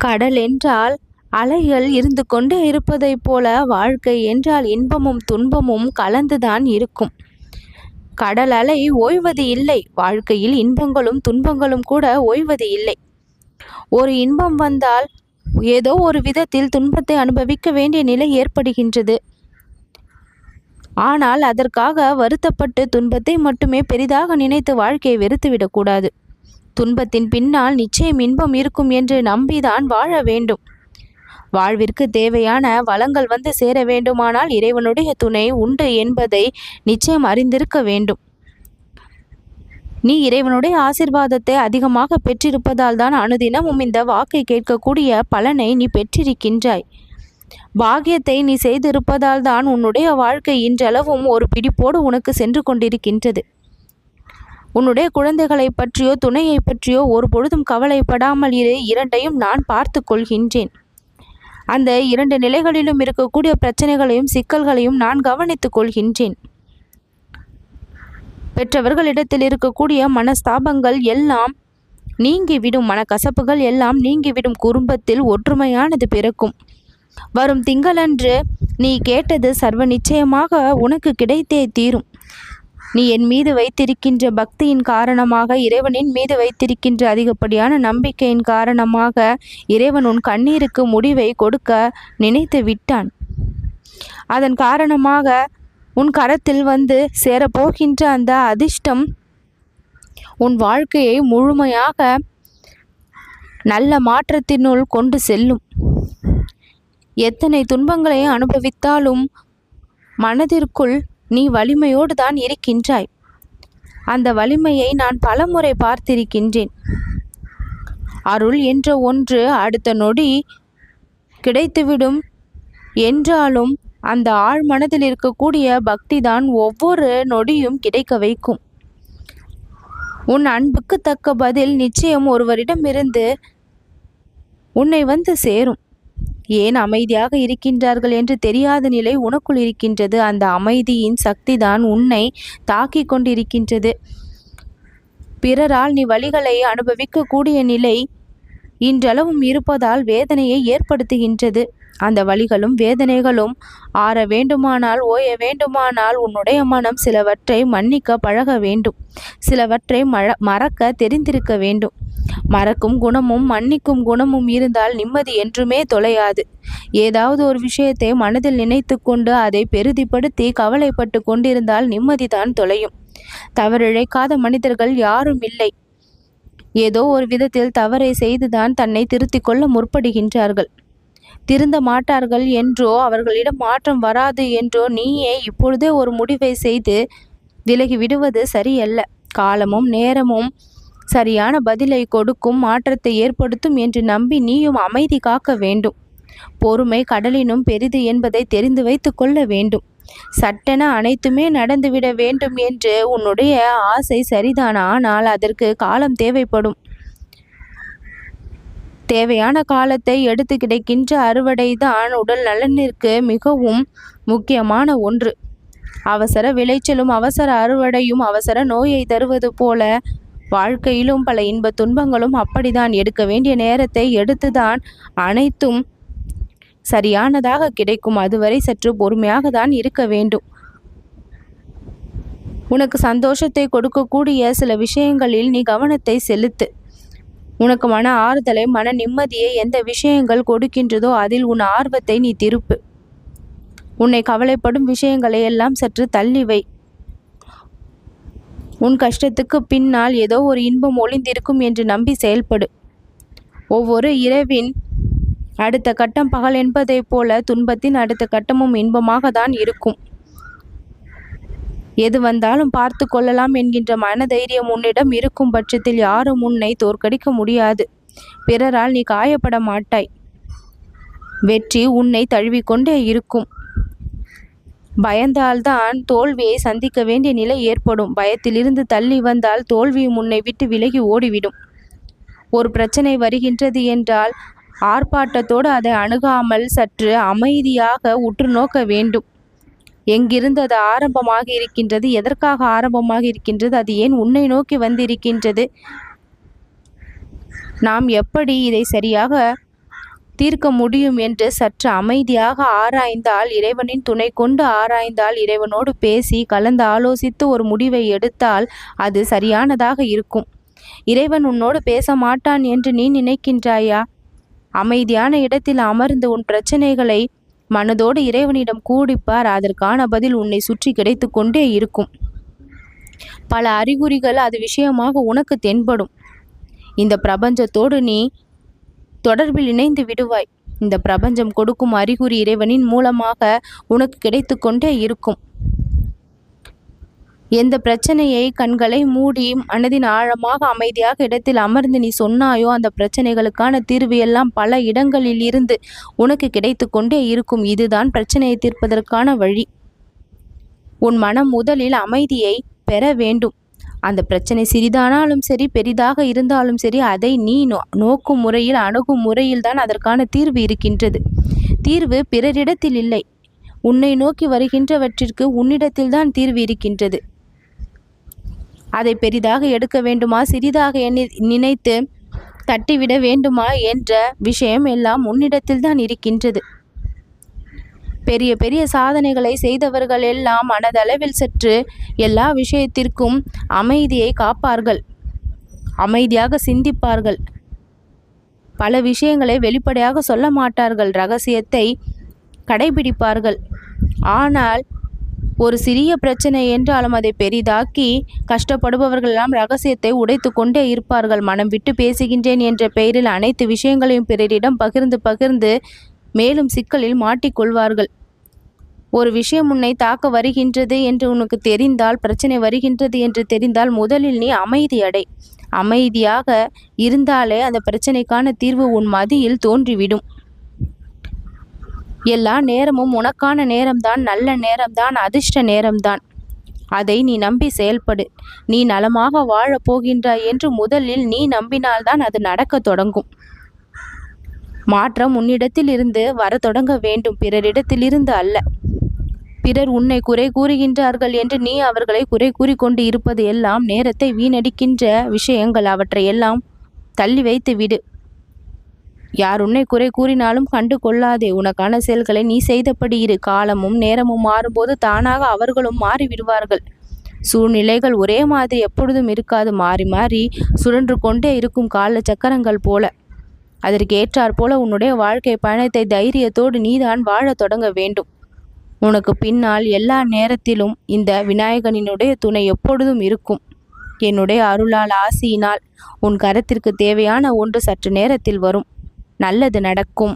கடல் என்றால் அலைகள் இருந்து கொண்டே இருப்பதைப் போல வாழ்க்கை என்றால் இன்பமும் துன்பமும் கலந்துதான் இருக்கும். கடல் அலை ஓய்வது இல்லை. வாழ்க்கையில் இன்பங்களும் துன்பங்களும் கூட ஓய்வது இல்லை. ஒரு இன்பம் வந்தால் ஏதோ ஒரு விதத்தில் துன்பத்தை அனுபவிக்க வேண்டிய நிலை ஏற்படுகின்றது. ஆனால் அதற்காக வருத்தப்பட்டு துன்பத்தை மட்டுமே பெரிதாக நினைத்து வாழ்க்கையை வெறுத்துவிடக்கூடாது. துன்பத்தின் பின்னால் நிச்சயம் இன்பம் இருக்கும் என்று நம்பிதான் வாழ வேண்டும். வாழ்விற்கு தேவையான வளங்கள் வந்து சேர வேண்டுமானால் இறைவனுடைய துணை உண்டு என்பதை நிச்சயம் அறிந்திருக்க வேண்டும். நீ இறைவனுடைய ஆசிர்வாதத்தை அதிகமாக பெற்றிருப்பதால் தான் அனுதினமும் இந்த வாக்கை கேட்கக்கூடிய பலனை நீ பெற்றிருக்கின்றாய். பாக்கியத்தை நீ செய்திருப்பதால் தான் உன்னுடைய வாழ்க்கை இன்றளவும் ஒரு பிடிப்போடு உனக்கு சென்று கொண்டிருக்கின்றது. உன்னுடைய குழந்தைகளை பற்றியோ துணையை பற்றியோ ஒரு பொழுதும் கவலைப்படாமல் இரு. இரண்டையும் நான் பார்த்து கொள்கின்றேன். அந்த இரண்டு நிலைகளிலும் இருக்கக்கூடிய பிரச்சனைகளையும் சிக்கல்களையும் நான் கவனித்துக் கொள்கின்றேன். பெற்றவர்களிடத்தில் இருக்கக்கூடிய மனஸ்தாபங்கள் எல்லாம் நீங்கிவிடும். மனக்கசப்புகள் எல்லாம் நீங்கிவிடும். குடும்பத்தில் ஒற்றுமையானது பிறக்கும். வரும் திங்களன்று நீ கேட்டது சர்வ நிச்சயமாக உனக்கு கிடைத்தே தீரும். நீ என் மீது வைத்திருக்கின்ற பக்தியின் காரணமாக, இறைவனின் மீது வைத்திருக்கின்ற அதிகப்படியான நம்பிக்கையின் காரணமாக இறைவன் உன் கண்ணீருக்கு முடிவை கொடுக்க நினைத்து விட்டான். அதன் காரணமாக உன் கரத்தில் வந்து சேரப்போகின்ற அந்த அதிர்ஷ்டம் உன் வாழ்க்கையை முழுமையாக நல்ல மாற்றத்தினுள் கொண்டு செல்லும். எத்தனை துன்பங்களை அனுபவித்தாலும் மனதிற்குள் நீ வலிமையோடு தான் இருக்கின்றாய். அந்த வலிமையை நான் பலமுறை பார்த்திருக்கின்றேன். அருள் என்ற ஒன்று அடுத்த நொடி கிடைத்துவிடும் என்றாலும் அந்த ஆழ் மனதில் இருக்கக்கூடிய பக்தி தான் ஒவ்வொரு நொடியும் கிடைக்க வைக்கும். உன் அன்புக்கு தக்க பதில் நிச்சயம் ஒருவரிடமிருந்து உன்னை வந்து சேரும். ஏன் அமைதியாக இருக்கின்றார்கள் என்று தெரியாத நிலை உனக்குள் இருக்கின்றது. அந்த அமைதியின் சக்தி தான் உன்னை தாக்கி கொண்டிருக்கின்றது. பிறரால் நீ வலிகளை அனுபவிக்கக்கூடிய நிலை இன்றளவும் இருப்பதால் வேதனையை ஏற்படுத்துகின்றது. அந்த வலிகளும் வேதனைகளும் ஆற வேண்டுமானால், ஓய வேண்டுமானால் உன்னுடைய மனம் சிலவற்றை மன்னிக்க பழக வேண்டும். சிலவற்றை மறக்க தெரிந்திருக்க வேண்டும். மறக்கும் குணமும் மன்னிக்கும் குணமும் இருந்தால் நிம்மதி என்றுமே தொலையாது. ஏதாவது ஒரு விஷயத்தை மனதில் நினைத்து கொண்டு அதை பெரிதிப்படுத்தி கவலைப்பட்டு கொண்டிருந்தால் நிம்மதிதான் தொலையும். தவறிழைக்காத மனிதர்கள் யாரும் இல்லை. ஏதோ ஒரு விதத்தில் தவறை செய்துதான் தன்னை திருத்திக் கொள்ள முற்படுகின்றார்கள். திருந்த மாட்டார்கள் என்றோ, அவர்களிடம் மாற்றம் வராது என்றோ நீயே இப்பொழுதே ஒரு முடிவை செய்து விலகி விடுவது சரியல்ல. காலமும் நேரமும் சரியான பதிலை கொடுக்கும், மாற்றத்தை ஏற்படுத்தும் என்று நம்பி நீயும் அமைதி காக்க வேண்டும். பொறுமை கடலினும் பெரிது என்பதை தெரிந்து வைத்து கொள்ள வேண்டும். சட்டென அனைத்துமே நடந்துவிட வேண்டும் என்று உன்னுடைய ஆசை சரிதான். ஆனால் அதற்கு காலம் தேவைப்படும். தேவையான காலத்தை எடுத்து கிடைக்கின்ற அறுவடைதான் உடல் நலனிற்கு மிகவும் முக்கியமான ஒன்று. அவசர விளைச்சலும் அவசர அறுவடையும் அவசர நோயை தருவது போல வாழ்க்கையிலும் பல இன்ப துன்பங்களும் அப்படிதான். எடுக்க வேண்டிய நேரத்தை எடுத்துதான் அனைத்தும் சரியானதாக கிடைக்கும். அதுவரை சற்று பொறுமையாக தான் இருக்க வேண்டும். உனக்கு சந்தோஷத்தை கொடுக்கக்கூடிய சில விஷயங்களில் நீ கவனத்தை செலுத்து. உனக்கு மன ஆறுதலை, மன நிம்மதியை எந்த விஷயங்கள் கொடுக்கின்றதோ அதில் உன் ஆர்வத்தை நீ திருப்பு. உன்னை கவலைப்படும் விஷயங்களை எல்லாம் சற்று தள்ளி வை. உன் கஷ்டத்துக்கு பின்னால் ஏதோ ஒரு இன்பம் ஒளிந்திருக்கும் என்று நம்பி செயல்படு. ஒவ்வொரு இரவின் அடுத்த கட்டம் பகல் என்பதைப் போல துன்பத்தின் அடுத்த கட்டமும் இன்பமாக தான் இருக்கும். எது வந்தாலும் பார்த்து கொள்ளலாம் என்கின்ற மனதைரியம் உன்னிடம் இருக்கும் பட்சத்தில் யாரும் உன்னை தோற்கடிக்க முடியாது. பிறரால் நீ காயப்பட மாட்டாய். வெற்றி உன்னை தழுவிக்கொண்டே இருக்கும். பயந்தால்தான் தோல்வியை சந்திக்க வேண்டிய நிலை ஏற்படும். பயத்திலிருந்து தள்ளி வந்தால் தோல்வியும் உன்னை விட்டு விலகி ஓடிவிடும். ஒரு பிரச்சனை வருகின்றது என்றால் ஆர்ப்பாட்டத்தோடு அதை அணுகாமல் சற்று அமைதியாக உற்று நோக்க வேண்டும். எங்கிருந்து அது ஆரம்பமாக இருக்கின்றது, எதற்காக ஆரம்பமாக இருக்கின்றது, அது ஏன் உன்னை நோக்கி வந்திருக்கின்றது, நாம் எப்படி இதை சரியாக தீர்க்க முடியும் என்று சற்று அமைதியாக ஆராய்ந்தால், இறைவனின் துணை கொண்டு ஆராய்ந்தால், இறைவனோடு பேசி கலந்து ஆலோசித்து ஒரு முடிவை எடுத்தால் அது சரியானதாக இருக்கும். இறைவன் உன்னோடு பேச மாட்டான் என்று நீ நினைக்கின்றாயா? அமைதியான இடத்தில் அமர்ந்து உன் பிரச்சனைகளை மனதோடு இறைவனிடம் கூடிப்பார். அதற்கான பதில் உன்னை சுற்றி கிடைத்து கொண்டே இருக்கும். பல அறிகுறிகள் அது விஷயமாக உனக்கு தென்படும். இந்த பிரபஞ்சத்தோடு நீ தொடர்பில் இணைந்து விடுவாய். இந்த பிரபஞ்சம் கொடுக்கும் அறிகுறி இறைவனின் மூலமாக உனக்கு கிடைத்து கொண்டே இருக்கும். எந்த பிரச்சனையை கண்களை மூடி மனதின் ஆழமாக அமைதியாக இடத்தில் அமர்ந்து நீ சொன்னாயோ, அந்த பிரச்சனைகளுக்கான தீர்வு எல்லாம் பல இடங்களில் இருந்து உனக்கு கிடைத்து கொண்டே இருக்கும். இதுதான் பிரச்சனையை தீர்ப்பதற்கான வழி. உன் மனம் முதலில் அமைதியை பெற வேண்டும். அந்த பிரச்சனை சிறிதானாலும் சரி, பெரிதாக இருந்தாலும் சரி, அதை நீ நோக்கும் முறையில், அணுகும் முறையில் தான் அதற்கான தீர்வு இருக்கின்றது. தீர்வு பிறரிடத்தில் இல்லை. உன்னை நோக்கி வருகின்றவற்றிற்கு உன்னிடத்தில்தான் தீர்வு இருக்கின்றது. அதை பெரிதாக எடுக்க வேண்டுமா, சிறிதாக நினைத்து தட்டிவிட வேண்டுமா என்ற விஷயம் எல்லாம் உன்னிடத்தில்தான் இருக்கின்றது. பெரிய பெரிய சாதனைகளை செய்தவர்கள் எல்லாம் மனதளவில் சற்று எல்லா விஷயத்திற்கும் அமைதியை காப்பார்கள். அமைதியாக சிந்திப்பார்கள். பல விஷயங்களை வெளிப்படையாக சொல்ல மாட்டார்கள். இரகசியத்தை கடைபிடிப்பார்கள். ஆனால் ஒரு சிறிய பிரச்சனை என்றாலும் அதை பெரிதாக்கி கஷ்டப்படுபவர்கள் எல்லாம் இரகசியத்தை உடைத்து கொண்டே இருப்பார்கள். மனம் விட்டு பேசுகின்றேன் என்ற பெயரில் அனைத்து விஷயங்களையும் பிறரிடம் பகிர்ந்து மேலும் சிக்கலில் மாட்டிக்கொள்வார்கள். ஒரு விஷயம் உன்னை தாக்க வருகின்றது என்று உனக்கு தெரிந்தால், பிரச்சனை வருகின்றது என்று தெரிந்தால், முதலில் நீ அமைதி அடை. அமைதியாக இருந்தாலே அந்த பிரச்சனைக்கான தீர்வு உன் மதியில் தோன்றிவிடும். எல்லா நேரமும் உனக்கான நேரம்தான், நல்ல நேரம்தான், அதிர்ஷ்ட நேரம்தான். அதை நீ நம்பி செயல்படு. நீ நலமாக வாழப் போகின்றாய் என்று முதலில் நீ நம்பினால்தான் அது நடக்க தொடங்கும். மாற்றம் உன்னிடத்தில் இருந்து வர தொடங்க வேண்டும், பிறரிடத்திலிருந்து அல்ல. பிறர் உன்னை குறை கூறுகின்றார்கள் என்று நீ அவர்களை குறை கூறிக்கொண்டு இருப்பது எல்லாம் நேரத்தை வீணடிக்கின்ற விஷயங்கள். அவற்றை எல்லாம் தள்ளி வைத்து விடு. யார் உன்னை குறை கூறினாலும் கண்டு கொள்ளாதே. உனக்கான செயல்களை நீ செய்தபடி இரு. காலமும் நேரமும் மாறும்போது தானாக அவர்களும் மாறிவிடுவார்கள். சூழ்நிலைகள் ஒரே மாதிரி எப்பொழுதும் இருக்காது. மாறி மாறி சுழன்று கொண்டே இருக்கும் கால சக்கரங்கள் போல. அதற்கு ஏற்றாற் போல உன்னுடைய வாழ்க்கை பயணத்தை தைரியத்தோடு நீதான் வாழ தொடங்க வேண்டும். உனக்கு பின்னால் எல்லா நேரத்திலும் இந்த விநாயகனினுடைய துணை எப்பொழுதும் இருக்கும். என்னுடைய அருளால், ஆசியினால் உன் கரத்திற்கு தேவையான ஒன்று சற்று நேரத்தில் வரும். நல்லது நடக்கும்.